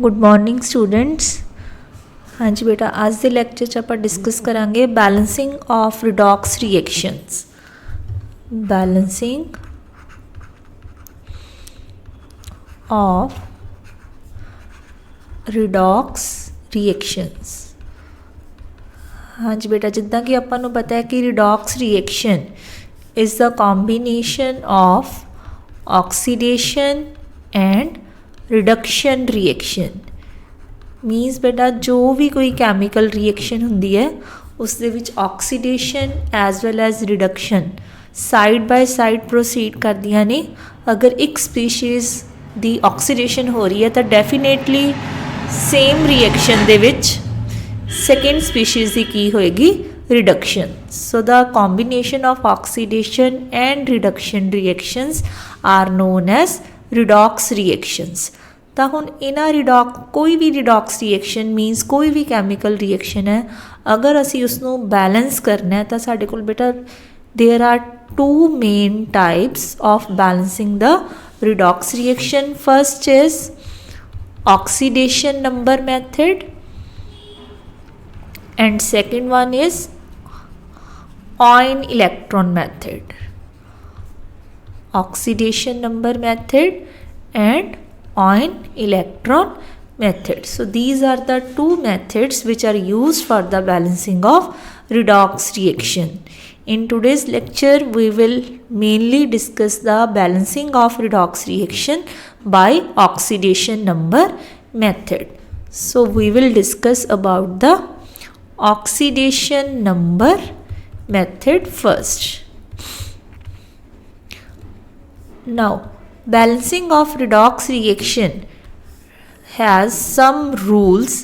Good morning students. हाँ जी बेटा, आज के लैक्चर च आपां डिस्कस करांगे balancing of redox reactions. Balancing of redox reactions. हाँ जी बेटा, जिद्दां कि आपां नूं पता है कि redox reaction is the combination of oxidation and reduction reaction. Means बेटा जो भी कोई कैमिकल रिएक्शन होंदी है उस दे विच oxidation as well as reduction side by side proceed करदियां ने। अगर एक स्पीशीज़ दी ऑक्सीडेशन हो रही है तो डेफिनेटली सेम रिएक्शन दे विच सेकेंड स्पीशीज़ दी की होएगी reduction. So the combination of oxidation and reduction reactions are known as redox reactions. तो हुण इन्हां कोई भी रिडॉक्स रिएक्शन मीनस कोई भी कैमिकल रिएक्शन है, अगर असी उसनों बैलेंस करना है तो साडे कोल बेटा there are two main types of balancing the redox reaction. First is oxidation number method and second one is ion electron method. Oxidation number method and ion electron method. So these are the two methods which are used for the balancing of redox reaction. In today's lecture we will mainly discuss the balancing of redox reaction by oxidation number method. So we will discuss about the oxidation number method first. Now, balancing of redox reaction has some rules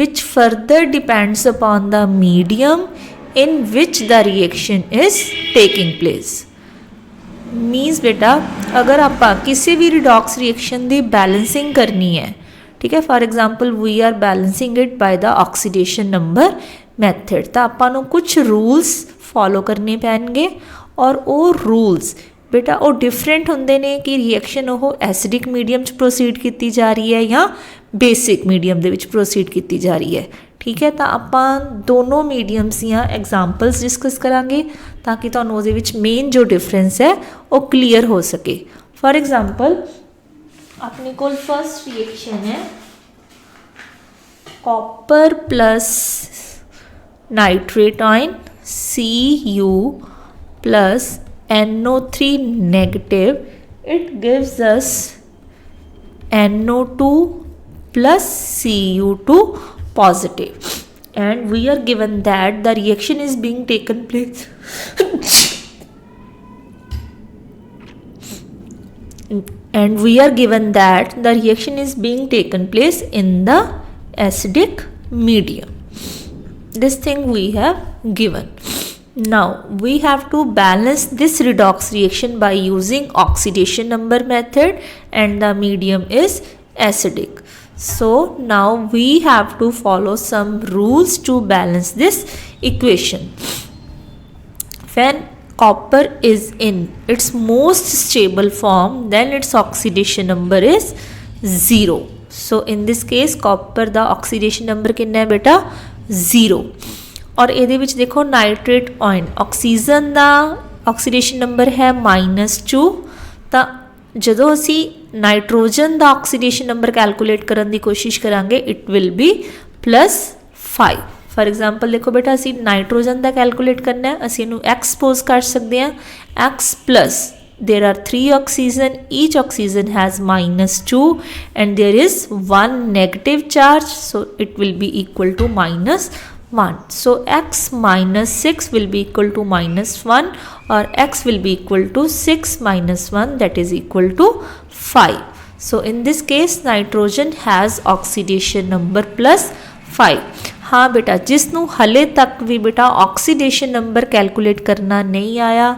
which further depends upon the medium in which the reaction is taking place. Means बेटा अगर आप किसी भी redox reaction दी balancing करनी है, ठीक है, for example we are balancing it by the oxidation number method, तो आपां नूं कुछ रूल्स फॉलो करने पैणगे और वो रूल्स बेटा वो डिफरेंट होंदे ने कि रिएक्शन वो एसिडिक मीडियम च प्रोसीड की जा रही है या बेसिक मीडियम दे विच प्रोसीड की जा रही है। ठीक है, तो आपां दोनों मीडियम्स दियां एग्जाम्पल्स डिस्कस करांगे ताकि तुहानूं उहदे विच मेन जो डिफरेंस है वो क्लीयर हो सके। फॉर एग्जाम्पल अपने कोल फर्स्ट रिएक्शन है copper plus nitrate ion Cu plus NO3 negative, it gives us NO2 plus Cu2 positive, and we are given that the reaction is being taken place and we are given that the reaction is being taken place in the acidic medium. This thing we have given. Now we have to balance this redox reaction by using oxidation number method and the medium is acidic. So now we have to follow some rules to balance this equation. When copper is in its most stable form, then its oxidation number is 0. So in this case copper the oxidation number कितना है बेटा 0। और ये देखो nitrate ion oxygen का oxidation number है -2, तो जो असी नाइट्रोजन का ऑक्सीडेशन नंबर कैलकुलेट करने की कोशिश करांगे it will be +5। For example देखो बेटा असी नाइट्रोजन का कैलकुलेट करना है, असी इनू एक्स सपोज कर सकते हैं, x plus there are 3 oxygen, each oxygen has -2 and there is 1 negative charge, so it will be equal to -1. So x minus 6 will be equal to -1 or x will be equal to 6 minus 1, that is equal to 5. So in this case nitrogen has oxidation number +5। हाँ बेटा जिसनों हले तक भी बेटा oxidation number calculate करना नहीं आया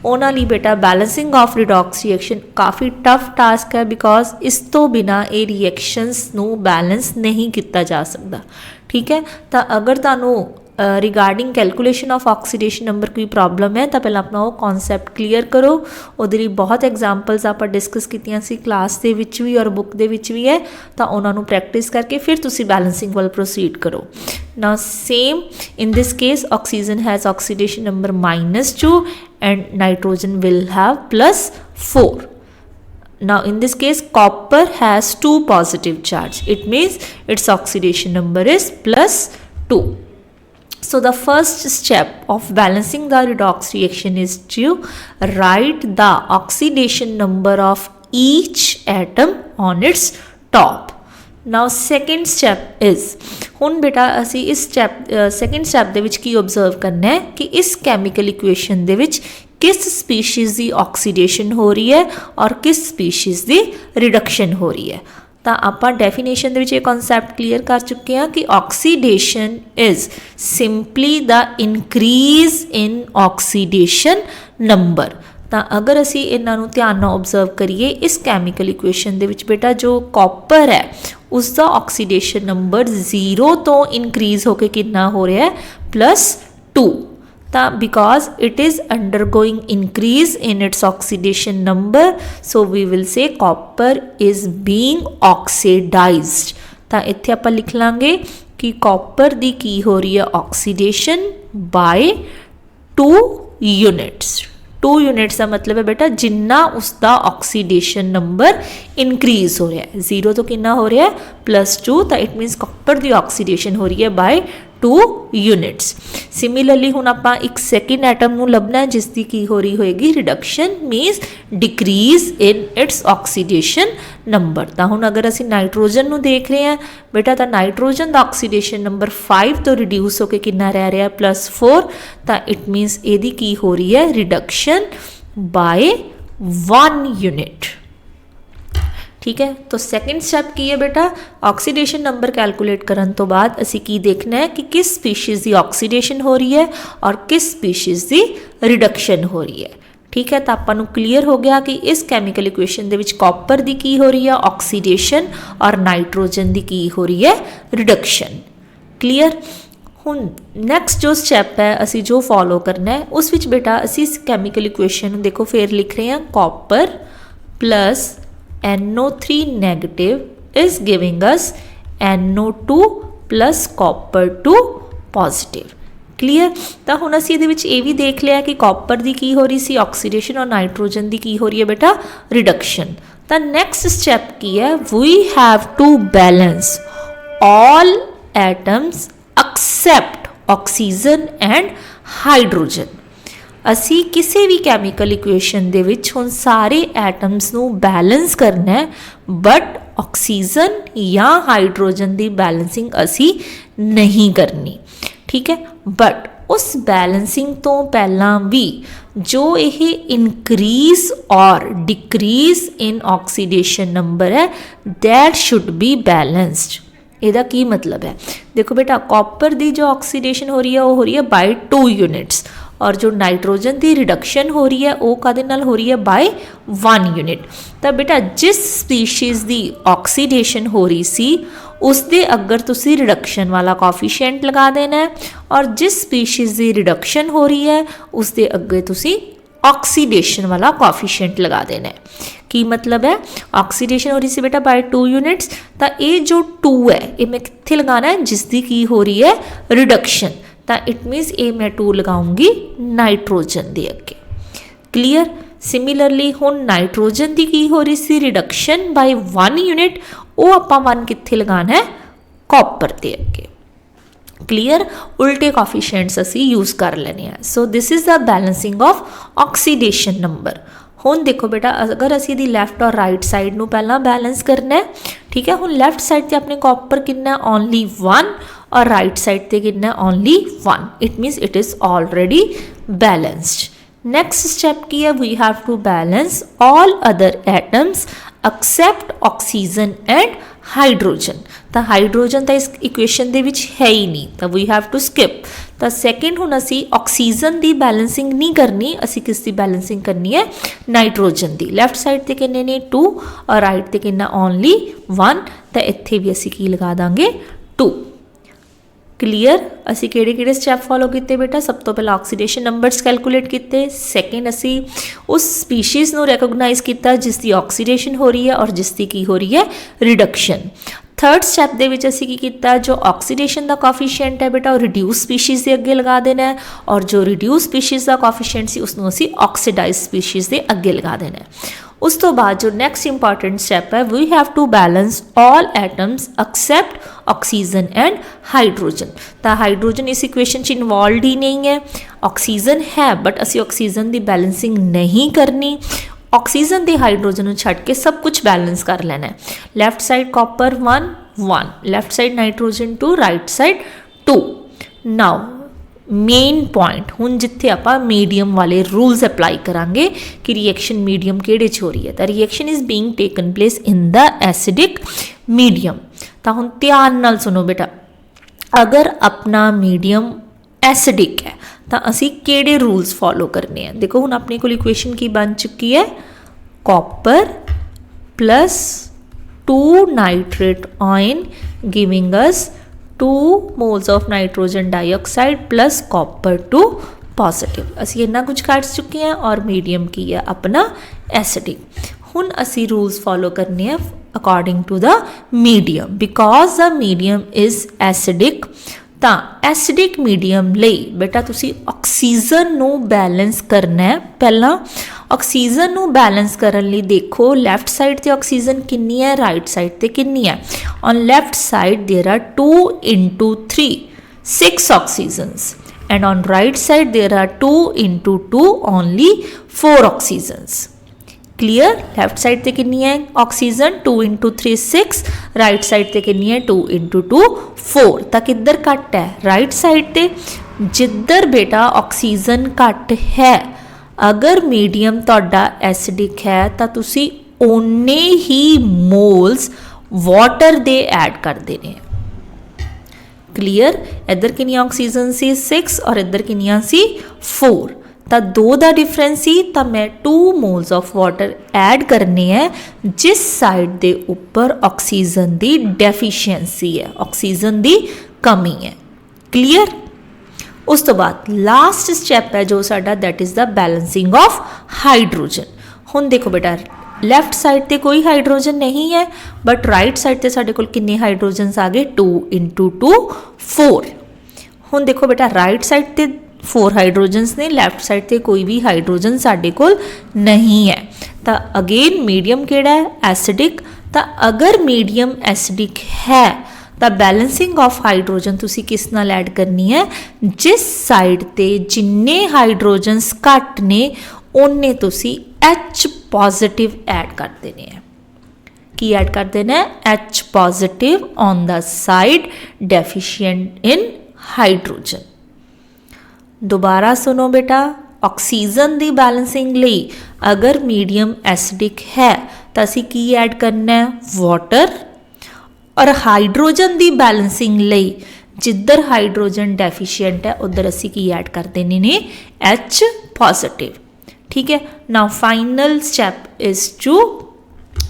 उन्हां लई बेटा बैलेंसिंग ऑफ रिडॉक्स रिएक्शन काफ़ी टफ टास्क है, बिकॉज इस तो बिना ये रिएक्शनस नूं बैलेंस नहीं किया जा सकता। ठीक है, तो अगर तुहानूं regarding calculation of oxidation number ਕੋਈ ਪ੍ਰੋਬਲਮ ਹੈ ਤਾਂ ਪਹਿਲਾਂ ਆਪਣਾ ਉਹ ਕਨਸੈਪਟ ਕਲੀਅਰ ਕਰੋ। ਉਹਦੇ ਲਈ ਬਹੁਤ ਐਗਜ਼ਾਮਪਲਸ ਆਪਾਂ ਡਿਸਕਸ ਕੀਤੀਆਂ ਸੀ ਕਲਾਸ ਦੇ ਵਿੱਚ ਵੀ ਔਰ ਬੁੱਕ ਦੇ ਵਿੱਚ ਵੀ ਹੈ, ਤਾਂ ਉਹਨਾਂ ਨੂੰ ਪ੍ਰੈਕਟਿਸ ਕਰਕੇ ਫਿਰ ਤੁਸੀਂ ਬੈਲੈਂਸਿੰਗ ਵੱਲ ਪ੍ਰੋਸੀਡ ਕਰੋ। Now same in this case oxygen has oxidation number -2 and nitrogen will have +4. Now in this case copper has 2 positive charge, it means its oxidation number is +2. So the first step of balancing the redox reaction is to write the oxidation number of each atom on its top. Now second step is, ਹੁਣ ਬੇਟਾ ਅਸੀਂ ਇਸ second step ਦੇ ਵਿੱਚ ਕੀ observe ਕਰਨਾ ਹੈ ਕਿ ਇਸ ਕੈਮੀਕਲ ਇਕੁਏਸ਼ਨ ਦੇ ਵਿੱਚ ਕਿਸ ਸਪੀਸ਼ੀਜ਼ ਦੀ ਆਕਸੀਡੇਸ਼ਨ ਹੋ ਰਹੀ ਹੈ ਔਰ ਕਿਸ ਸਪੀਸ਼ੀਜ਼ ਦੀ ਰਿਡਕਸ਼ਨ ਹੋ ਰਹੀ ਹੈ। ਤਾਂ ਆਪਾਂ ਡੈਫੀਨੇਸ਼ਨ ਦੇ ਵਿੱਚ ਇਹ ਕਨਸੈਪਟ ਕਲੀਅਰ ਕਰ ਚੁੱਕੇ ਹਾਂ ਕਿ oxidation is simply the increase in oxidation number. ਤਾਂ ਅਗਰ ਅਸੀਂ ਇਹਨਾਂ ਨੂੰ ਧਿਆਨ ਨਾਲ ਓਬਜ਼ਰਵ ਕਰੀਏ ਇਸ ਕੈਮੀਕਲ ਇਕੁਏਸ਼ਨ ਦੇ ਵਿੱਚ ਬੇਟਾ ਜੋ ਕਾਪਰ ਹੈ ਉਸ ਦਾ ਆਕਸੀਡੇਸ਼ਨ ਨੰਬਰ 0 ਤੋਂ ਇਨਕਰੀਜ਼ ਹੋ ਕੇ ਕਿੰਨਾ ਹੋ ਰਿਹਾ ਹੈ +2। ਤਾਂ because it is undergoing increase in its oxidation number, so we will say copper is being oxidised. ਤਾਂ ਇੱਥੇ ਆਪਾਂ ਲਿਖ ਲਾਂਗੇ ਕਿ ਕਾਪਰ ਦੀ ਕੀ ਹੋ ਰਹੀ ਹੈ ਆਕਸੀਡੇਸ਼ਨ ਬਾਏ 2 ਯੂਨਿਟਸ। 2 ਯੂਨਿਟਸ ਦਾ ਮਤਲਬ ਹੈ ਬੇਟਾ ਜਿੰਨਾ ਉਸਦਾ ਆਕਸੀਡੇਸ਼ਨ ਨੰਬਰ ਇਨਕਰੀਜ਼ ਹੋ ਰਿਹਾ ਹੈ, 0 ਤੋਂ ਕਿੰਨਾ ਹੋ ਰਿਹਾ ਹੈ +2, ਤਾਂ it means copper the oxidation ਹੋ ਰਹੀ ਹੈ ਬਾਏ 2 ਯੂਨਿਟਸ। ਸਿਮਿਲਰਲੀ ਹੁਣ ਆਪਾਂ ਇੱਕ ਸੈਕਿੰਡ ਐਟਮ ਨੂੰ ਲੱਭਣਾ ਜਿਸ ਦੀ ਕੀ ਹੋ ਰਹੀ ਹੋਏਗੀ ਰਿਡਕਸ਼ਨ, ਮੀਨਸ ਡਿਕਰੀਜ਼ ਇਨ ਇਟਸ ਆਕਸੀਡੇਸ਼ਨ ਨੰਬਰ। ਤਾਂ ਹੁਣ ਅਗਰ ਅਸੀਂ ਨਾਈਟ੍ਰੋਜਨ ਨੂੰ ਦੇਖ ਰਹੇ ਹਾਂ ਬੇਟਾ ਤਾਂ ਨਾਈਟ੍ਰੋਜਨ ਦਾ ਆਕਸੀਡੇਸ਼ਨ ਨੰਬਰ 5 ਤੋਂ ਰਿਡਿਊਸ ਹੋ ਕੇ ਕਿੰਨਾ ਰਹਿ ਰਿਹਾ +4, ਤਾਂ ਇਟ ਮੀਨਸ ਇਹਦੀ ਕੀ ਹੋ ਰਹੀ ਹੈ ਰਿਡਕਸ਼ਨ ਬਾਏ 1 ਯੂਨਿਟ। ठीक है, तो सेकंड स्टैप की है बेटा ऑक्सीडेशन नंबर कैलकुलेट करने तो बाद असी की देखना है कि किस स्पीशीज़ की ऑक्सीडेशन हो रही है और किस स्पीशीज़ की रिडक्शन हो रही है। ठीक है, तो आपां क्लीयर हो गया कि इस कैमिकल इक्वेशन दे विच कॉपर की की हो रही है ऑक्सीडेशन और नाइट्रोजन की की हो रही है रिडक्शन। क्लीयर। हुण नैक्सट जो स्टैप है असी जो फॉलो करना है उस विच बेटा असी इस कैमिकल इक्वेशन देखो फिर लिख रहे हैं copper plus NO3 negative is giving us NO2 plus copper 2 positive। Clear. तो हुण असीं इहदे विच इह वी देख लिया कि कॉपर की की हो रही सी ऑक्सीडेशन और नाइट्रोजन की की हो रही है बेटा रिडक्शन। तो नैक्सट स्टैप की है we have to balance all atoms except oxygen and hydrogen. ਅਸੀਂ ਕਿਸੇ ਵੀ ਕੈਮੀਕਲ ਇਕੁਏਸ਼ਨ ਦੇ ਵਿੱਚ ਹੁਣ ਸਾਰੇ ਐਟਮਸ ਨੂੰ ਬੈਲੈਂਸ ਕਰਨਾ ਹੈ, ਬਟ ਆਕਸੀਜਨ ਜਾਂ ਹਾਈਡਰੋਜਨ ਦੀ ਬੈਲੈਂਸਿੰਗ ਅਸੀਂ ਨਹੀਂ ਕਰਨੀ। ਠੀਕ ਹੈ, ਬਟ ਉਸ ਬੈਲੈਂਸਿੰਗ ਤੋਂ ਪਹਿਲਾਂ ਵੀ ਜੋ ਇਹ ਇਨਕਰੀਜ਼ ਔਰ ਡਿਕਰੀਜ਼ ਇਨ ਆਕਸੀਡੇਸ਼ਨ ਨੰਬਰ ਹੈ ਦੈਟ ਸ਼ੁੱਡ ਬੀ ਬੈਲੈਂਸਡ। ਇਹਦਾ ਕੀ ਮਤਲਬ ਹੈ ਦੇਖੋ ਬੇਟਾ ਕਾਪਰ ਦੀ ਜੋ ਆਕਸੀਡੇਸ਼ਨ ਹੋ ਰਹੀ ਹੈ ਉਹ ਹੋ ਰਹੀ ਹੈ ਬਾਈ 2 यूनिट्स और जो नाइट्रोजन की रिडक्शन हो रही है वो कादे नाल हो रही है बाय 1 यूनिट। तो बेटा जिस स्पीशीज़ की ऑक्सीडेशन हो रही सी उसके अगर तुसी रिडक्शन वाला कोफिशिएंट लगा देना है और जिस स्पीशीज़ की रिडक्शन हो रही है उसके अगे तुसी ऑक्सीडेशन वाला कोफिशिएंट लगा देना है। की मतलब है ऑक्सीडेशन हो रही सी बेटा बाय 2 यूनिट्स, तो ये जो 2 है ये मैं कित्थे लगाना है जिसकी की हो रही है रिडक्शन, तो इट मीनस ए मैं 2 लगाऊंगी नाइट्रोजन के अगे। क्लीयर। सिमिलरली हुण नाइट्रोजन की की हो रही सी रिडक्शन बाय 1 यूनिट, वो आपां 1 कित्थे लगाना है कॉपर के अगे। क्लीयर। उल्टे कोफिशिएंट्स असी यूज़ कर लेने हैं। So this is the balancing of oxidation number. हुण देखो बेटा अगर असी दी लैफ्ट और राइट साइड नूं पहला बैलेंस करना है, ठीक है, हुण लैफ्ट साइड ते अपने कॉपर कितना ओनली 1 और राइट साइड ते कितना only 1, it means it is already balanced. Next step की है we have to balance all other atoms except oxygen and hydrogen. तो हाइड्रोजन तो इस इक्वेशन दे विच है ही नहीं, तो वी हैव टू स्किप। तो सैकेंड हुण असी ऑक्सीजन की बैलेंसिंग नहीं करनी, असी किसकी बैलेंसिंग करनी है नाइट्रोजन की। लैफ्ट साइड ते किन्ने ने 2 और राइट ते किन्ना ओनली 1, तो इत्थे भी असी की लगा देंगे 2। क्लीयर। असी किहड़े स्टैप फॉलो किए बेटा, सब तो पहला ऑक्सीडेशन नंबर्स कैलकुलेट किए, सैकेंड असी उस स्पीशीज़ नूं रैकोगनाइज किया जिसकी ऑक्सीडेशन हो रही है और जिसकी की हो रही है रिडक्शन। थर्ड स्टैप दे विच असी की कीता, जो ऑक्सीडेशन का कॉफिशिएंट है बेटा वो रिड्यूस स्पीशीज़ के अगे लगा देना है, और जो रिड्यूस स्पीशीज़ का कॉफिशिएंट सी उसनूं असी ऑक्सीडाइज स्पीशीज़ के अगे लगा देना है। उस तो बाद जो नैक्सट इंपॉर्टेंट स्टैप है, we have to balance all atoms except oxygen and hydrogen. तो हाइड्रोजन इस इक्वेशन इन्वॉल्व ही नहीं है, ऑक्सीजन है बट असी ऑक्सीजन की बैलेंसिंग नहीं करनी, ऑक्सीजन के हाइड्रोजन छड़ के सब कुछ बैलेंस कर लेना है। Left side copper 1 1, left side nitrogen 2, right side 2। Now main point हुण जिथे आपां मीडियम वाले रूल्स अप्लाई करांगे कि रिएक्शन मीडियम किहड़े च हो रही है। तो reaction is being taken place in the acidic medium. तो हुण ध्यान नाल सुनो बेटा, अगर अपना मीडियम एसिडिक है तो असी किहड़े रूल्स फॉलो करने हैं। देखो हुण अपने कोल इक्वेशन की बन चुकी है, copper plus 2 nitrate ion giving us 2 moles of nitrogen dioxide plus copper 2 positive. असी इन्ना कुछ कर चुके हैं और मीडियम की है अपना एसिडिक। हुण असी रूल्स फॉलो करने हैं according to the medium, because the medium is acidic. तो एसिडिक मीडियम लई बेटा तुसी ऑक्सीजन नू बैलेंस करना है। पहला ऑक्सीजन नू बैलेंस करने लई देखो लैफ्ट साइड ते ऑक्सीजन कितनी है, राइट साइड ते कितनी है। On left side there are 2 into 3 6 oxygens, and on right side there are 2 into 2 only 4 oxygens. Clear. Left side ते कितनी है ऑक्सीजन, 2 into 3 6, राइट साइड ते कितनी है 2 into 2 4। तो किधर घट है, राइट साइड ते। जिधर बेटा ऑक्सीजन घट है, अगर मीडियम तुहाडा एसिडिक है तो तुसी ओने ही मोल्स वाटर दे ऐड कर देने। क्लीयर। इधर कितनी ऑक्सीजन सी 6 और इधर कितनी सी 4, तो 2 का डिफरेंस सी, तो मैं 2 मोल्स ऑफ वाटर ऐड करने हैं जिस साइड के उपर ऑक्सीजन की डेफिशिएंसी है, ऑक्सीजन की कमी है। क्लीयर। उस तो बाद लास्ट स्टैप है जो साडा, that is the balancing of hydrogen. हुण देखो बेटा लैफ्ट साइड ते कोई हाइड्रोजन नहीं है, बट राइट साइड ते साडे कोल कितने हाइड्रोजन्स आ गए 2 into 2 4। हुण देखो बेटा राइट साइड ते 4 हाइड्रोजन्स ने, लैफ्ट साइड ते कोई भी हाइड्रोजन साडे कोल नहीं है। तो अगेन मीडियम किहड़ा है एसिडिक। तो अगर मीडियम एसिडिक है तो बैलेंसिंग ऑफ हाइड्रोजन तुसी किस नाल ऐड करनी है, जिस साइड ते जिन्ने हाइड्रोजन्स घट ने उन्ने तुसी H पॉजिटिव ऐड कर देने हैं। की ऐड कर देना है H positive on the side deficient in hydrogen. दोबारा सुनो बेटा, ऑक्सीजन की बैलेंसिंग लई अगर मीडियम एसिडिक है तो असी की ऐड करना है वाटर, और हाइड्रोजन की बैलेंसिंग लई जिधर हाइड्रोजन डेफिशिएंट है उधर असी की ऐड कर देने ने H पॉजिटिव। ठीक है। Now final step is to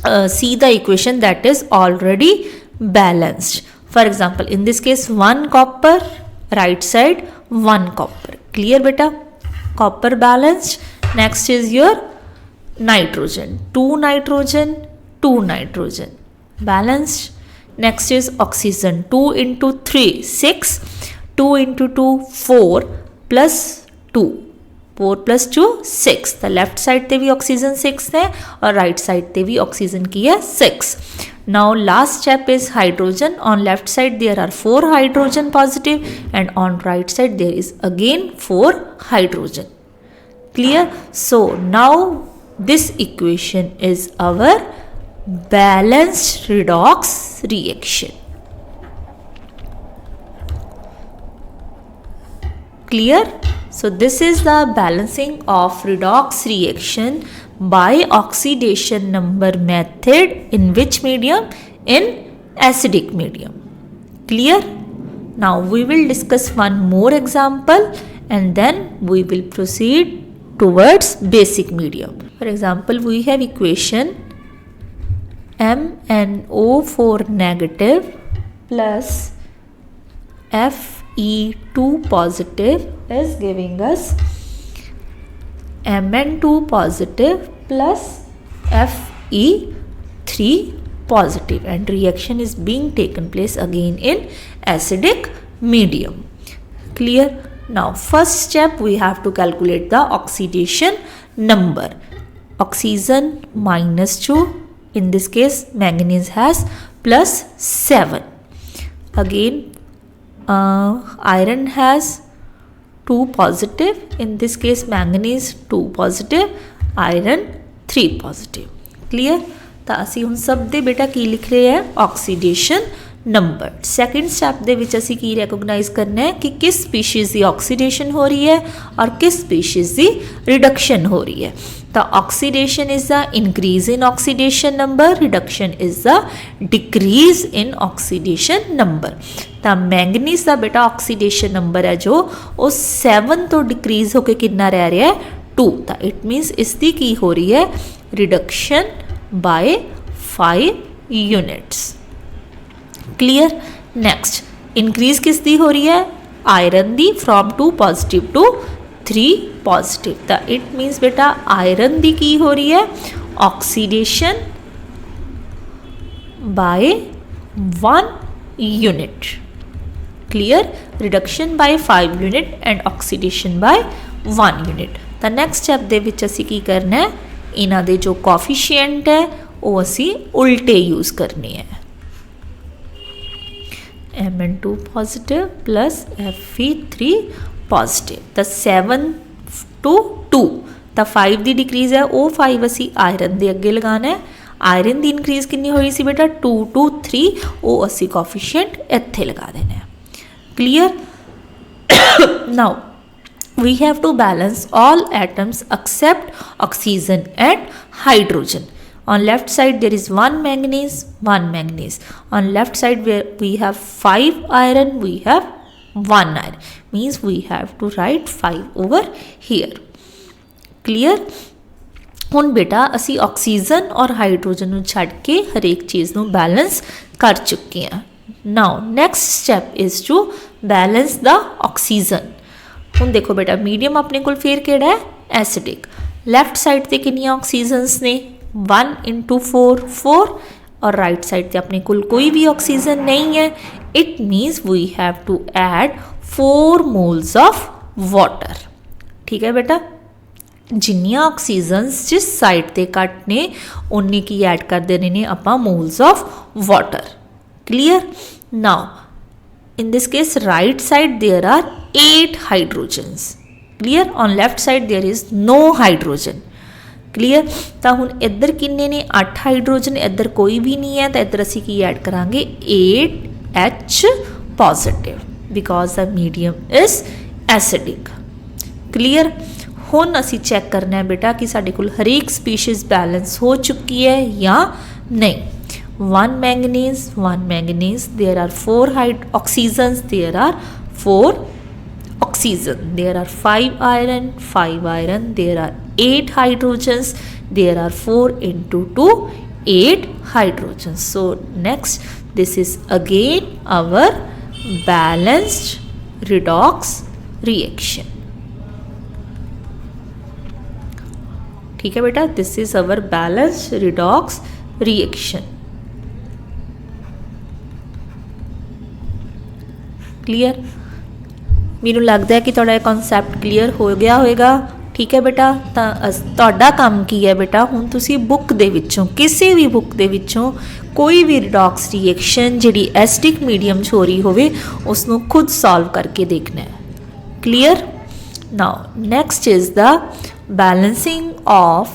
see the equation that is already balanced. For example in this case 1 copper, right side 1 copper. Clear बेटा, copper balanced. Next is your nitrogen, 2 nitrogen 2 nitrogen balanced. Next is oxygen, 2 into 3 6, 2 into 2 4 plus 2, 4 plus 2 6। तो left side ते भी oxygen 6 है और right side ते भी oxygen की है 6। Now last step is hydrogen. On left side there are 4 hydrogen positive and on right side there is again 4 hydrogen. Clear. So now this equation is our balanced redox reaction. Clear? So this is the balancing of redox reaction by oxidation number method in which medium? In acidic medium. Clear? Now we will discuss one more example and then we will proceed towards basic medium. For example, we have equation MnO4 negative plus Fe2 positive is giving us Mn2 positive plus Fe3 positive, and reaction is being taken place again in acidic medium. Clear? Now first step, we have to calculate the oxidation number. Oxygen -2, in this case manganese has +7. Again iron has 2 positive, in this case manganese 2 positive, iron 3 positive. Clear? ਤਾਂ ਅਸੀਂ ਹੁਣ ਸਭ ਦੇ ਬੇਟਾ ਕੀ ਲਿਖ ਰਹੇ ਹੈ, oxidation number. Second step ਦੇ ਵਿੱਚ ਅਸੀਂ ਕੀ ਰੈਕੋਗਨਾਈਜ਼ ਕਰਨਾ ਹੈ ਕਿ ਕਿਸ ਸਪੀਸ਼ੀਜ਼ ਦੀ ਆਕਸੀਡੇਸ਼ਨ ਹੋ ਰਹੀ ਹੈ ਔਰ ਕਿਸ ਸਪੀਸ਼ੀਜ਼ ਦੀ ਰਿਡਕਸ਼ਨ ਹੋ ਰਹੀ ਹੈ। ਤਾਂ oxidation is the increase in oxidation number, reduction is the decrease in oxidation number. ਤਾਂ ਮੈਂਗਨੀਜ਼ ਦਾ ਬੇਟਾ ਆਕਸੀਡੇਸ਼ਨ ਨੰਬਰ ਹੈ ਜੋ ਉਹ 7 ਤੋਂ ਡਿਕਰੀਜ਼ ਹੋ ਕੇ ਕਿੰਨਾ ਰਹਿ ਰਿਹਾ ਹੈ, 2। ਤਾਂ ਇਟ ਮੀਨਸ ਇਸ ਦੀ ਕੀ ਹੋ ਰਹੀ ਹੈ, reduction by 5 units. Clear? Next, increase किस दी हो रही है, iron the from 2 positive to 3 positive. तो it means बेटा आयरन दी की हो रही है, oxidation by 1 unit. Clear? Reduction by 5 unit and oxidation by 1 unit. तो next step ਦੇ ਵਿੱਚ ਅਸੀਂ ਕੀ ਕਰਨਾ ਹੈ, ਇਹਨਾਂ ਦੇ ਜੋ ਕੋਫੀਸ਼ੀਐਂਟ ਹੈ ਉਹ ਅਸੀਂ ਉਲਟੇ ਯੂਜ਼ ਕਰਨੇ ਹੈ। Mn2 positive plus Fe3 positive, ਤਾਂ 7 to 2, ਤਾਂ 5 ਦੀ ਡਿਕਰੀਜ਼ ਹੈ, ਉਹ 5 ਅਸੀਂ ਆਇਰਨ ਦੇ ਅੱਗੇ ਲਗਾਉਣਾ ਹੈ। ਆਇਰਨ ਦੀ ਇਨਕਰੀਜ਼ ਕਿੰਨੀ ਹੋਈ ਸੀ ਬੇਟਾ, 2 to 3, ਉਹ ਅਸੀਂ ਕੋਫੀਸ਼ੀਐਂਟ ਇੱਥੇ ਲਗਾ ਦੇਣਾ ਹੈ। Clear? Now we have to balance all atoms except oxygen and hydrogen. On left side there is 1 manganese, 1 manganese. On left side where we have 5 iron, we have 1 iron. Means we have to write 5 over here. Clear? ਹੁਣ ਬੇਟਾ ਅਸੀਂ oxygen ਔਰ hydrogen ਨੂੰ ਛੱਡ ਕੇ ਹਰੇਕ ਚੀਜ਼ ਨੂੰ balance ਕਰ ਚੁੱਕੇ ਹਾਂ। Now next step is to balance ਦਾ ਆਕਸੀਜਨ। ਹੁਣ ਦੇਖੋ ਬੇਟਾ ਮੀਡੀਅਮ ਆਪਣੇ ਕੋਲ ਫਿਰ ਕਿਹੜਾ ਹੈ, ਐਸਿਡਿਕ। ਲੈਫਟ ਸਾਈਡ ਤੇ ਕਿੰਨੀਆਂ ਆਕਸੀਜਨਸ ਨੇ, 1 into 4 4, ਔਰ ਰਾਈਟ ਸਾਈਡ ਤੇ ਆਪਣੇ ਕੋਲ ਕੋਈ ਵੀ ਆਕਸੀਜਨ ਨਹੀਂ ਹੈ। It means we have to add 4 moles of water. ਠੀਕ ਹੈ ਬੇਟਾ, ਜਿੰਨੀਆਂ ਆਕਸੀਜਨਸ ਜਿਸ ਸਾਈਡ ਤੇ ਘੱਟ ਨੇ ਉਨੀ ਕੀ ਐਡ ਕਰ ਦੇਣੇ ਨੇ ਆਪਾਂ, moles of water. Clear? Now in this case right side there are 8 hydrogens. Clear? On left side there is no hydrogen. Clear? ਤਾਂ ਹੁਣ ਇੱਧਰ ਕਿੰਨੇ ਨੇ, 8 ਹਾਈਡਰੋਜਨ, ਇੱਧਰ ਕੋਈ ਵੀ ਨਹੀਂ ਹੈ, ਤਾਂ ਇੱਧਰ ਅਸੀਂ ਕੀ ਐਡ ਕਰਾਂਗੇ, 8H positive because the medium is acidic. Clear? ਹੁਣ ਅਸੀਂ ਚੈੱਕ ਕਰਨਾ ਹੈ ਬੇਟਾ ਕਿ ਸਾਡੇ ਕੋਲ ਹਰੇਕ ਸਪੀਸ਼ੀਜ਼ ਬੈਲੈਂਸ ਹੋ ਚੁੱਕੀ ਹੈ ਜਾਂ ਨਹੀਂ। 1 manganese, 1 manganese, there are 4 oxygens, there are 4 oxygen, there are 5 iron, 5 iron, there are 8 hydrogens, there are 4 into 2, 8 hydrogens. So next, this is again our balanced redox reaction. ठीक है बेटा, this is our balanced redox reaction. Clear? ਮੈਨੂੰ ਲੱਗਦਾ ਹੈ ਕਿ ਤੁਹਾਡਾ ਇਹ concept clear ਹੋ ਗਿਆ ਹੋਵੇਗਾ। ਠੀਕ ਹੈ ਬੇਟਾ, ਤਾਂ ਤੁਹਾਡਾ ਕੰਮ ਕੀ ਹੈ ਬੇਟਾ, ਹੁਣ ਤੁਸੀਂ ਬੁੱਕ ਦੇ ਵਿੱਚੋਂ, ਕਿਸੇ ਵੀ ਬੁੱਕ ਦੇ ਵਿੱਚੋਂ ਕੋਈ ਵੀ ਰਿਡੌਕਸ ਰਿਐਕਸ਼ਨ ਜਿਹੜੀ ਐਸਿਡਿਕ ਮੀਡੀਅਮ 'ਚ ਹੋ ਰਹੀ ਹੋਵੇ ਉਸ ਨੂੰ ਖੁਦ ਸੋਲਵ ਕਰਕੇ ਦੇਖਣਾ ਹੈ। Clear? Now next is the balancing of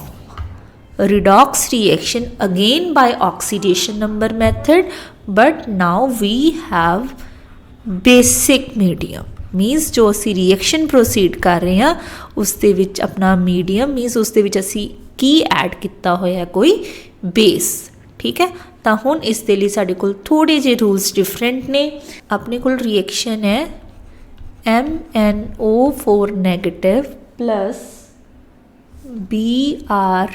redox reaction again by oxidation number method, but now we have basic medium, means ਜੋ ਅਸੀਂ ਰਿਐਕਸ਼ਨ ਪ੍ਰੋਸੀਡ ਕਰ ਰਹੇ ਹਾਂ ਉਸ ਦੇ ਵਿੱਚ ਆਪਣਾ ਮੀਡੀਅਮ, ਮੀਨਸ ਉਸ ਦੇ ਵਿੱਚ ਅਸੀਂ ਕੀ ਐਡ ਕੀਤਾ ਹੋਇਆ, ਕੋਈ ਬੇਸ। ਠੀਕ ਹੈ, ਤਾਂ ਹੁਣ ਇਸ ਦੇ ਲਈ ਸਾਡੇ ਕੋਲ ਥੋੜ੍ਹੇ ਜਿਹੇ ਰੂਲਸ ਡਿਫਰੈਂਟ ਨੇ। ਆਪਣੇ ਕੋਲ ਰਿਐਕਸ਼ਨ ਹੈ MnO4 negative plus Br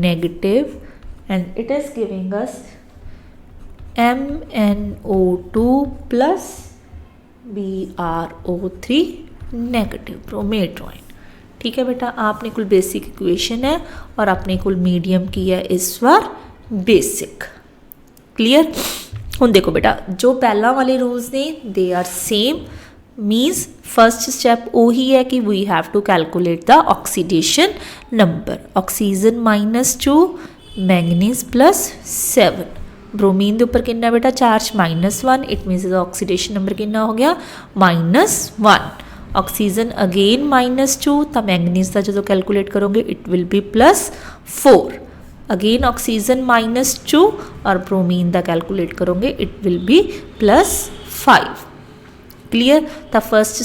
negative, and it is giving us MnO2 plus BrO3 negative bromate ion. ठीक है बेटा, अपने को बेसिक इक्वेशन है और अपने को मीडियम की है इस बार बेसिक। क्लीयर। हुण देखो बेटा, जो पहला वाले रूल्स ने they are same, means first step वही है कि we have to calculate the oxidation number. Oxygen -2, manganese +7, bromine के उपर कितना बेटा charge -1, it means oxidation number कितना हो गया -1। ऑक्सीजन अगेन -2, तो मैंगनीज का जो कैलकुलेट करोगे it will be +4। Again oxygen -2 और ब्रोमीन का कैलकुलेट करोगे इट विल बी +5। क्लीयर। तो फर्स्ट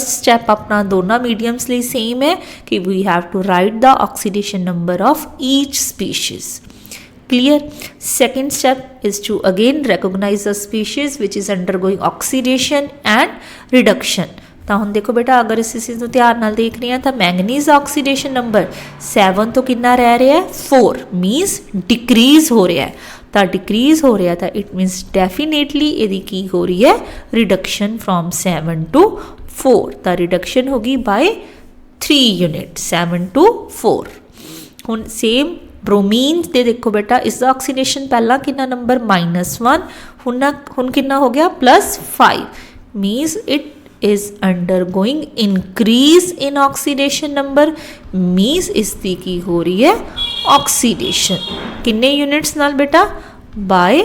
स्टैप अपना दोनों मीडियम्स लिए सेम है कि we have to write the oxidation number of each species. Clear. Second step is to again recognise the species which is undergoing oxidation and reduction. तो हम देखो बेटा, अगर इस चीज़ को ध्यान नाल देख रहे हैं तो मैंगनीज ऑक्सीडेशन नंबर 7 तो कितना रह रहा है 4, मीनस डिक्रीज हो रहा है। तो डिक्रीज हो रहा था इट मीनस डेफिनेटली यदि की हो रही है रिडक्शन फ्रॉम 7 to 4। तो रिडक्शन होगी बाय 3 यूनिट, 7 to 4। हुण सेम ब्रोमीन दे देखो बेटा, इसका ऑक्सीडेशन पहला कितना नंबर -1, हुण कितना हो गया +5, means it is undergoing increase in oxidation number, means इसकी की हो रही है ऑक्सीडेशन किन्ने यूनिट्स नाल बेटा बाय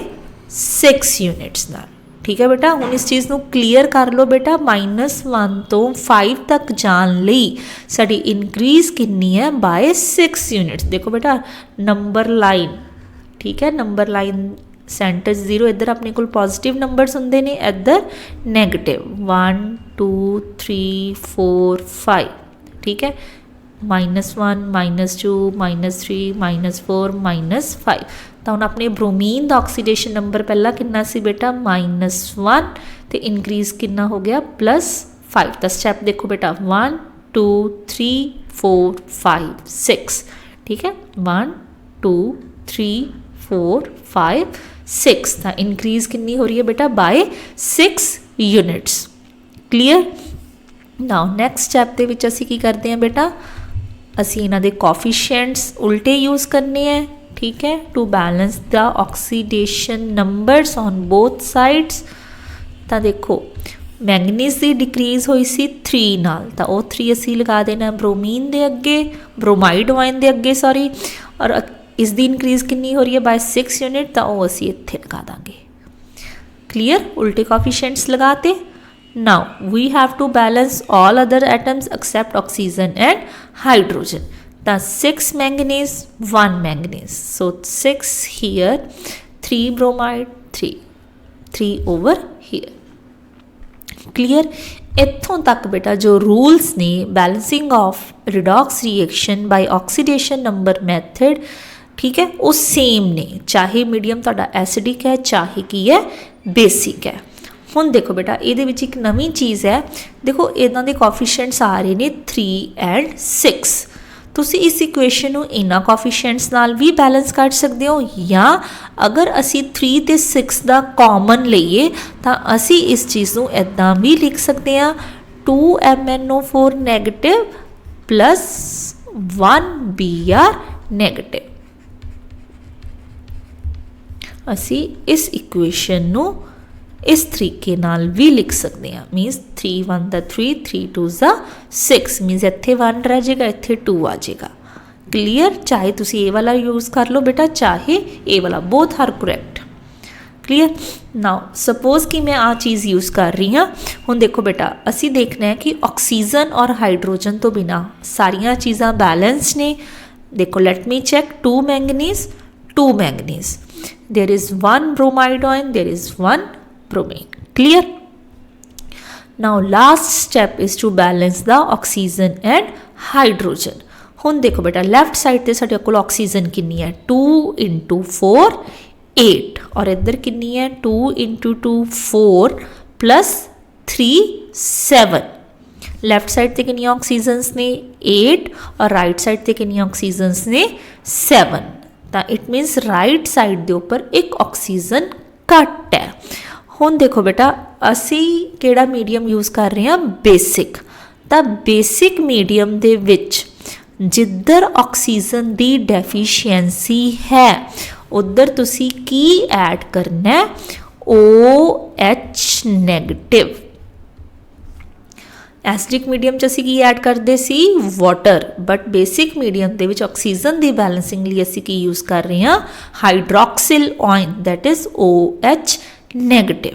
6 यूनिट्स नाल। ठीक है बेटा, हुण इस चीज़ को क्लीयर कर लो बेटा, -1 तो 5 तक जान लई साडी इनक्रीज कितनी है बाय 6 यूनिट्स। देखो बेटा नंबर लाइन, ठीक है, नंबर लाइन सेंटर 0 इधर अपने को पॉजिटिव नंबर्स होंगे ने, इधर नेगेटिव 1 2 3 4 5। ठीक है, -1 -2 -3 -4 -5। तो हम अपने ब्रोमीन का ऑक्सीडेशन नंबर पहला कितना सी बेटा -1 तो इनक्रीज कितना हो गया +5। तो स्टैप देखो बेटा 1 2 3 4 5 6। ठीक है, 1 2 3 4 5 6। तो इनक्रीज कितनी हो रही है बेटा by 6 units. Clear. Now next step के विच असी की करते हैं बेटा, असी इन्हां दे कोफिशिएंट्स उल्टे यूज़ करने हैं। ठीक है, to balance the oxidation numbers on both sides. तो देखो मैंगनीज की डिक्रीज हुई सी 3 नाल, तो वो 3 असी लगा देना ब्रोमीन के अगे, ब्रोमाइड आयन के अगे सॉरी, और इसकी इनक्रीज कितनी हो रही है बाय 6 यूनिट, तो वो असी इत्थे लगा देंगे। क्लीयर, उल्टे कोफिशिएंट्स लगाते। Now we have to balance all other atoms except oxygen and hydrogen. तो 6 manganese 1 manganese, so 6 here, 3 bromide 3 over here. Clear. इत्थों तक बेटा जो रूल्स ने balancing of redox reaction by oxidation number method, ठीक है, वो सेम ने, चाहे मीडियम तुहाडा एसिडिक है चाहे की है बेसिक है। हुण देखो बेटा ये एक नवीं चीज़ है, देखो इदां दे कोफिशिएंट्स आ रहे ने 3 and 6। तुसी इस इक्वेशन को इन्हां कोफिशिएंट्स नाल भी बैलेंस कर सकते हो, या अगर असी 3 ते 6 का कॉमन लईए तो असी इस चीज़ को इदां भी लिख सकते हैं 2MnO4 नेगेटिव +1 Br नेगेटिव। असी इस इक्वेशन को इस तरीके नाल भी लिख सकते हैं, मीनस 3 1 3 3 2 6, मीनस इत्थे 1 रह जाएगा इत्थे 2 आ जाएगा। क्लीयर। चाहे तुसी ए वाला यूज़ कर लो बेटा चाहे ए वाला, both are correct. Clear. Now suppose कि मैं आ चीज़ यूज़ कर रही हाँ, हुण देखो बेटा असी देखना है कि ऑक्सीजन और हाइड्रोजन तो बिना सारिया चीज़ां बैलेंस ने। देखो let me check, 2 manganese 2 manganese, there is 1 bromide ion, there is 1 bromine. Clear. Now last step is to balance the oxygen and hydrogen. हुण देखो बेटा लैफ्ट साइड ते साडे कोल ऑक्सीजन कितनी है 2 × 4 8, और इधर कितनी है 2 × 2 4 +3 7। लैफ्ट साइड ते कितनी ऑक्सीजन्स ने 8 और राइट साइड ते कितनी ऑक्सीजन्स ने 7। तो इट मीनस राइट साइड के उपर एक ऑक्सीजन घट है। ਹੁਣ देखो बेटा ਅਸੀਂ ਕਿਹੜਾ ਮੀਡੀਅਮ ਯੂਜ਼ ਕਰ ਰਹੇ ਹਾਂ ਬੇਸਿਕ। ਤਾਂ ਬੇਸਿਕ ਮੀਡੀਅਮ ਦੇ ਵਿੱਚ ਜਿੱਧਰ ਆਕਸੀਜਨ ਦੀ ਡੈਫੀਸ਼ੀਐਂਸੀ ਹੈ ਉਧਰ ਤੁਸੀਂ ਕੀ ਐਡ ਕਰਨਾ ਹੈ OH ਨੈਗੇਟਿਵ। ਐਸਿਡਿਕ ਮੀਡੀਅਮ 'ਚ ਅਸੀਂ ਕੀ ਐਡ ਕਰਦੇ ਸੀ ਵਾਟਰ, ਬਟ ਬੇਸਿਕ ਮੀਡੀਅਮ ਦੇ ਵਿੱਚ ਆਕਸੀਜਨ ਦੀ ਬੈਲੈਂਸਿੰਗ ਲਈ ਅਸੀਂ ਕੀ ਯੂਜ਼ ਕਰ ਰਹੇ ਹਾਂ hydroxyl ion that is OH negative.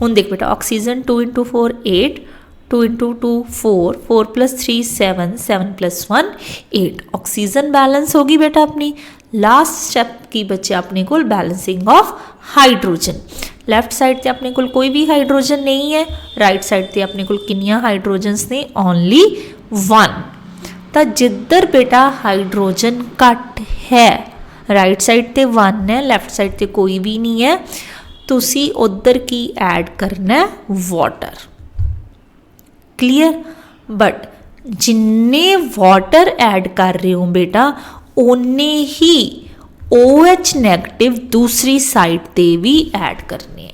ਹੁਣ ਦੇਖ ਬੇਟਾ oxygen 2 into 4 8, 2 into 2 4, 4 plus 3 7, 7 plus 1 8। Oxygen balance ਹੋ ਗਈ ਬੇਟਾ ਆਪਣੀ। ਲਾਸਟ ਸਟੈਪ ਕੀ ਬਚਿਆ ਆਪਣੇ ਕੋਲ balancing of hydrogen. Left side ਤੇ ਆਪਣੇ ਕੋਲ ਕੋਈ ਵੀ ਹਾਈਡਰੋਜਨ ਨਹੀਂ ਹੈ, ਰਾਈਟ ਸਾਈਡ ਤੇ ਆਪਣੇ ਕੋਲ ਕਿੰਨੀਆਂ ਹਾਈਡਰੋਜਨਸ ਨੇ ਓਨਲੀ 1। ਤਾਂ ਜਿੱਧਰ ਬੇਟਾ ਹਾਈਡਰੋਜਨ ਘੱਟ ਹੈ ਰਾਈਟ ਸਾਈਡ ਤੇ 1 ਹੈ, ਲੈਫਟ ਸਾਈਡ ਤੇ ਕੋਈ ਵੀ ਨਹੀਂ ਹੈ, ਤੁਸੀਂ ਉਧਰ ਕੀ ਐਡ ਕਰਨਾ ਵਾਟਰ। ਕਲੀਅਰ। ਬਟ ਜਿੰਨੇ ਵਾਟਰ ਐਡ ਕਰ ਰਹੇ ਹੋ ਬੇਟਾ ਓਨੇ ਹੀ OH ਨੈਗੇਟਿਵ ਦੂਸਰੀ ਸਾਈਡ ਤੇ ਵੀ ਐਡ ਕਰਨੇ ਹੈ।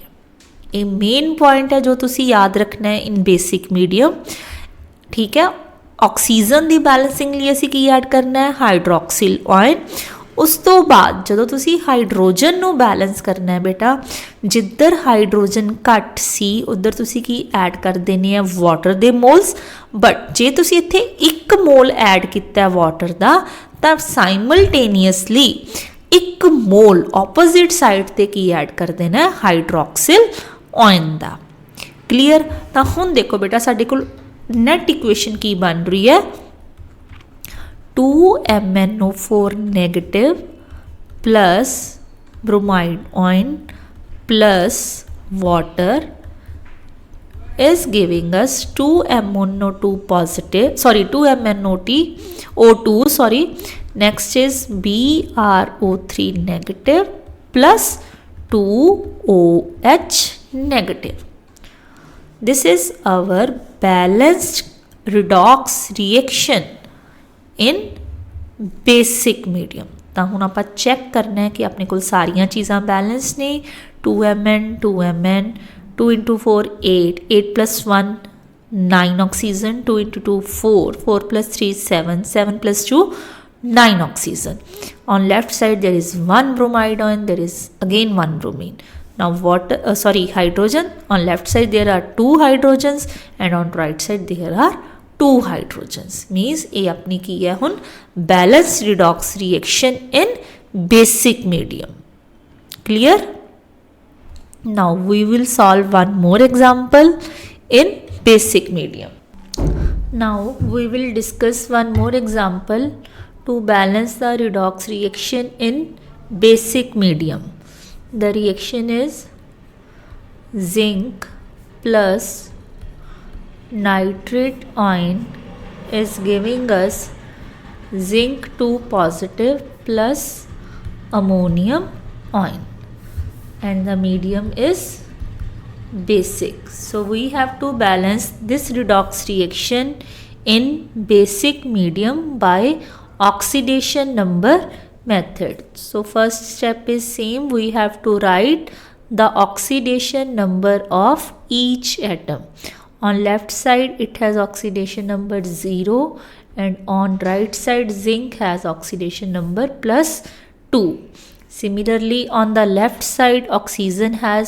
ਇਹ ਮੇਨ ਪੁਆਇੰਟ ਹੈ ਜੋ ਤੁਸੀਂ ਯਾਦ ਰੱਖਣਾ ਹੈ ਇਨ ਬੇਸਿਕ ਮੀਡੀਅਮ। ਠੀਕ ਹੈ, ਆਕਸੀਜਨ ਦੀ ਬੈਲੈਂਸਿੰਗ ਲਈ ਅਸੀਂ ਕੀ ਐਡ ਕਰਨਾ ਹੈ ਹਾਈਡਰੋਕਸਿਲ ਆਇਨ। ਉਸ ਤੋਂ ਬਾਅਦ ਜਦੋਂ ਤੁਸੀਂ ਹਾਈਡਰੋਜਨ ਨੂੰ ਬੈਲੈਂਸ ਕਰਨਾ ਹੈ ਬੇਟਾ ਜਿੱਧਰ ਹਾਈਡਰੋਜਨ ਘੱਟ ਸੀ ਉਧਰ ਤੁਸੀਂ ਕੀ ਐਡ ਕਰ ਦੇਣੇ ਆ ਵਾਟਰ ਦੇ ਮੋਲਸ। ਬਟ ਜੇ ਤੁਸੀਂ ਇੱਥੇ 1 ਮੋਲ ਐਡ ਕੀਤਾ ਵਾਟਰ ਦਾ ਤਾਂ ਸਾਈਮਲਟੇਨੀਅਸਲੀ 1 ਮੋਲ ਆਪੋਜ਼ਿਟ ਸਾਈਡ ਤੇ ਕੀ ਐਡ ਕਰ ਦੇਣਾ ਹਾਈਡਰੋਕਸਿਲ ਆਇਨ ਦਾ। ਕਲੀਅਰ। ਤਾਂ ਹੁਣ ਦੇਖੋ ਬੇਟਾ ਸਾਡੇ ਕੋਲ ਨੈਟ ਇਕੁਏਸ਼ਨ ਕੀ ਬਣ ਰਹੀ ਹੈ 2MnO4 negative plus bromide ion plus water is giving us 2MnO2 positive, sorry 2MnO2 sorry, next is BrO3 negative plus 2OH negative. This is our balanced redox reaction in basic medium। ਤਾਂ ਹੁਣ ਆਪਾਂ check ਕਰਨਾ ਹੈ ਕਿ ਆਪਣੇ ਕੋਲ ਸਾਰੀਆਂ ਚੀਜ਼ਾਂ ਬੈਲੈਂਸ ਨੇ 2Mn 2Mn 2 into 4 8, 8 plus 1 9 oxygen, 2 into 2 4, 4 plus 3 7, 7 plus 2 9 oxygen। On left side there is 1 bromide ion, there is again 1 bromine। Now water hydrogen, on left side there are 2 hydrogens and on right side there are 2 hydrogens। means ਇਹ ਆਪਣੀ ਕੀ ਹੈ ਹੁਣ balanced redox reaction in basic medium। clear। now we will solve one more example in basic medium। now we will discuss one more example to balance the redox reaction in basic medium। the reaction is zinc plus nitrate ion is giving us zinc 2 positive plus ammonium ion and the medium is basic। so we have to balance this redox reaction in basic medium by oxidation number method। so first step is same, we have to write the oxidation number of each atom। on left side it has oxidation number 0 and on right side zinc has oxidation number plus 2। similarly on the left side oxygen has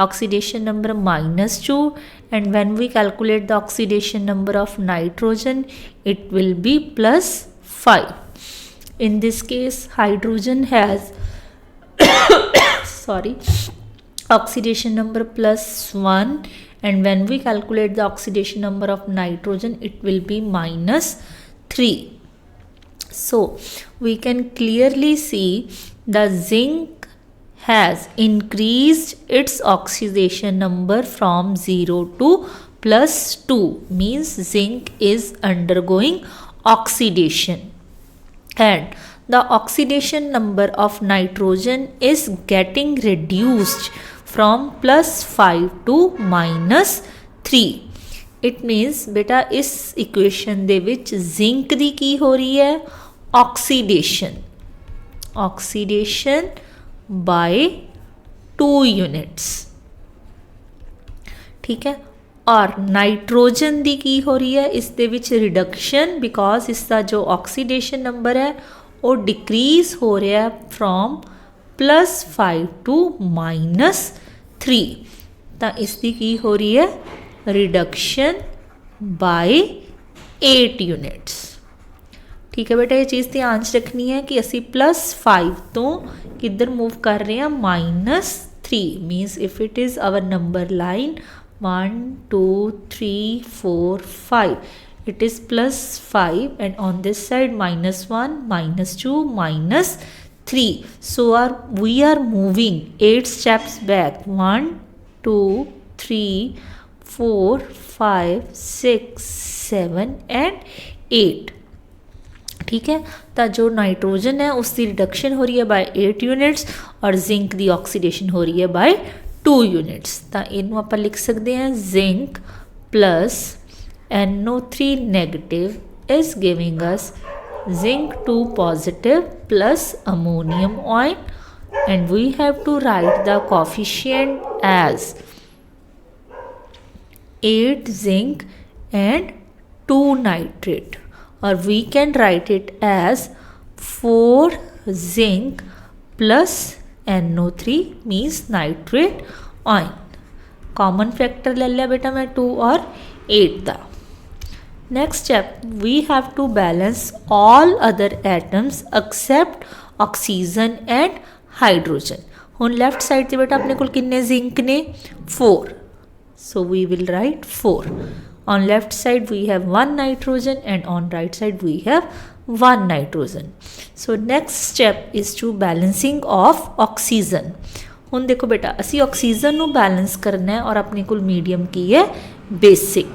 oxidation number minus 2 and when we calculate the oxidation number of nitrogen it will be plus 5। in this case hydrogen has oxidation number plus 1 and when we calculate the oxidation number of nitrogen it will be minus 3। so we can clearly see the zinc has increased its oxidation number from 0 to plus 2, means zinc is undergoing oxidation and the oxidation number of nitrogen is getting reduced from plus 5 to minus 3। it means beta is equation ਦੇ ਵਿੱਚ zinc ਦੀ ਕੀ ਹੋ ਰਹੀ ਹੈ oxidation by 2 units। ठीक है। और nitrogen की की हो रही है, इस दे विच रिडक्शन, बिकॉज इसका जो ऑक्सीडेशन नंबर है वो डिक्रीज हो रहा है फ्रॉम +5 टू -3, तो इसकी की हो रही है रिडक्शन बाय 8 यूनिट्स। ठीक है बेटा, ये चीज़ ध्यान रखनी है कि असी +5 तो किधर मूव कर रहे हैं -3, means if it is our number line 1 2 3 4 5, it is +5 and on this side -1 -2 -3, so we are moving 8 steps back, 1 2 3 4 5 6 7 and 8। ठीक है, तो जो नाइट्रोजन है उसकी रिडक्शन हो रही है बाय 8 यूनिट्स और जिंक की ऑक्सीडेशन हो रही है बाय 2 यूनिट्स। तो इनू आप लिख सकते हैं zinc plus NO3 negative is giving us zinc 2 positive plus ammonium ion, and we have to write the coefficient as 8 zinc and 2 nitrate, or we can write it as 4 zinc plus NO3 means nitrate ion। Common factor ले लिया बेटा मैं 2 और 8 का। Next step, we have to balance all other atoms except oxygen and hydrogen. हुण left side से बेटा अपने को कितने जिंक ने 4, so we will write 4। On left side we have 1 nitrogen and on right side we have 1 nitrogen. So next step is to balancing of oxygen. हुण देखो बेटा असी ऑक्सीजन नू बैलेंस करना है और अपने को मीडियम की है बेसिक।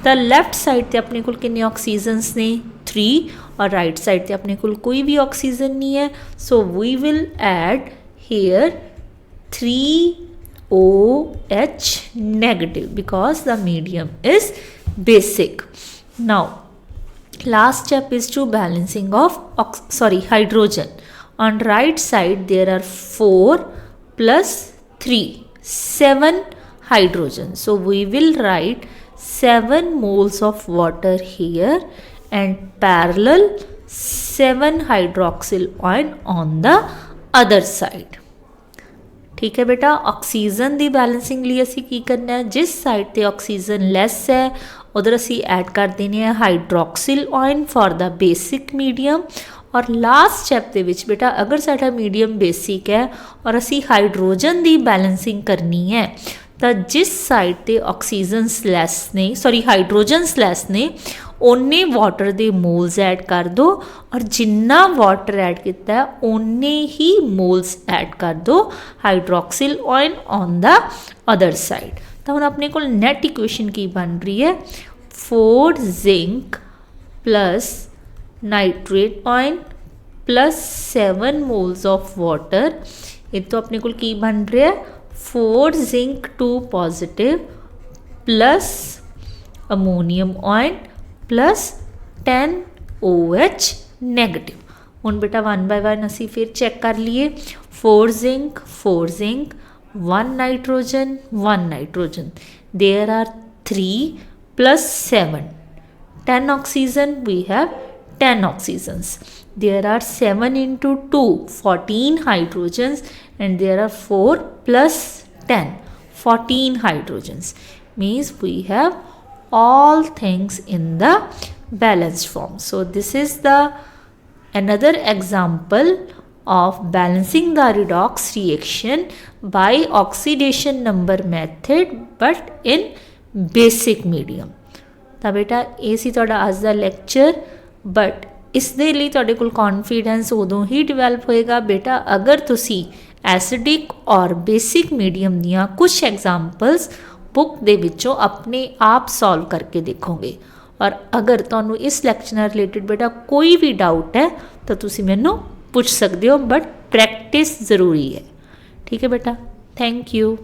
तो लैफ्ट साइड ते अपने को कितने ऑक्सीजनस ने 3 और राइट साइड ते अपने को कोई भी ऑक्सीजन नहीं है, so we will add here 3OH negative because the medium is basic. Now last step is to balancing of hydrogen. On right side there are 4 + 3 7 hydrogen, so we will write 7 moles of water here and parallel 7 hydroxyl ion on the other side। ठीक है बेटा, oxygen की balancing लिए असी की करना है, जिस साइड ते ऑक्सीजन लैस है उधर असी ऐड कर देने हैं hydroxyl ion for the basic medium. और लास्ट स्टैप के विच बेटा अगर साडा मीडियम बेसिक है और असी हाइड्रोजन की बैलेंसिंग करनी है तो जिस साइड ते ऑक्सीजनस लैस ने हाइड्रोजनस लैस ने उन्ने वाटर दे मोल्स ऐड कर दो और जिन्ना वाटर ऐड किया उन्ने ही मोल्स ऐड कर दो hydroxyl ion on the other side. तो हम अपने को नैट इक्वेशन की बन रही है 4 zinc plus nitrate ion plus 7 moles of water. ये तो अपने को की बन रहा है 4 zinc 2 positive plus ammonium ion plus 10 OH negative. हुण बेटा 1 बाय 1 असी फिर चेक कर लिए 4 zinc 1 nitrogen 1 nitrogen, there are 3 + 7 10 oxygen, we have 10 oxygens, there are 7 into 2 14 hydrogens and there are 4 + 10 14 hydrogens, means we have all things in the balanced form. So this is the another example of balancing the redox reaction by oxidation number method but in basic medium। ਤਾਂ ਬੇਟਾ ਇਹ ਸੀ ਤੁਹਾਡਾ ਅੱਜ ਦਾ lecture, but इस दे लिए तुहाडे कोल confidence उदों ही develop होएगा बेटा अगर तुसी एसिडिक और बेसिक मीडियम दियाँ कुछ एग्जाम्पल्स बुक दे विचों अपने आप सॉल्व करके देखोगे। और अगर तुहानू इस लैक्चर नाल रिलेटेड बेटा कोई भी डाउट है तो तुसी मैनू पूछ सकते हो, बट प्रैक्टिस ज़रूरी है। ठीक है बेटा, थैंक यू।